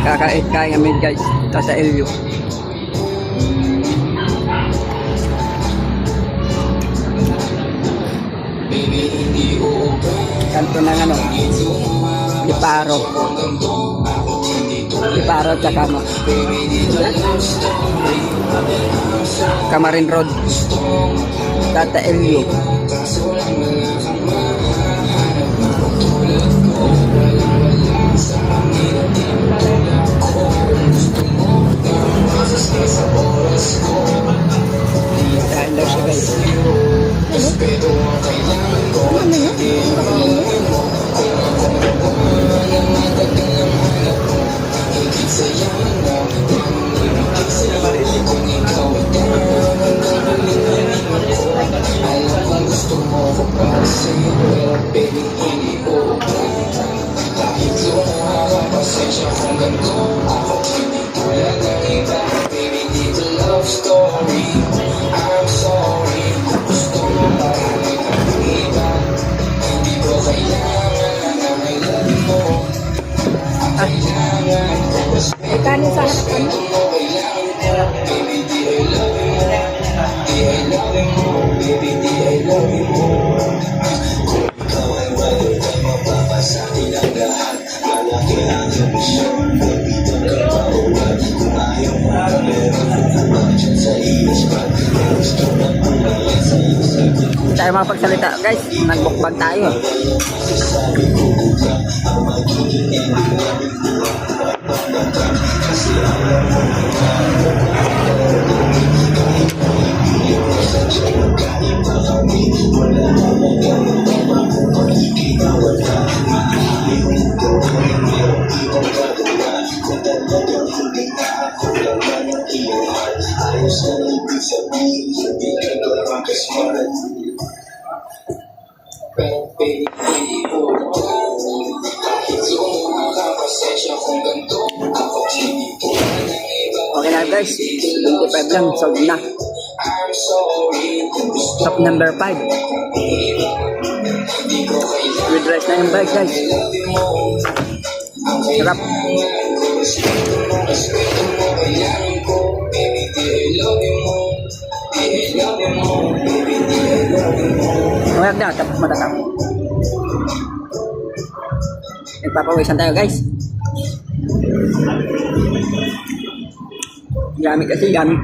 Kakain kami guys. Ito sa LU. Kanto ng ano, Liparo tsaka Camarin Road, Tata LU. Kain daw siya guys. Kanin sa harapan mo. Tayo mapagsalita guys, nagbukbag tayo. Okay na guys, 25 lang, sold na. Top number 5 with rice na yung bag guys. Sarap. Mayag na, tapos matatap. Nagpapawisan tayo guys. Gamit kasi, gamit.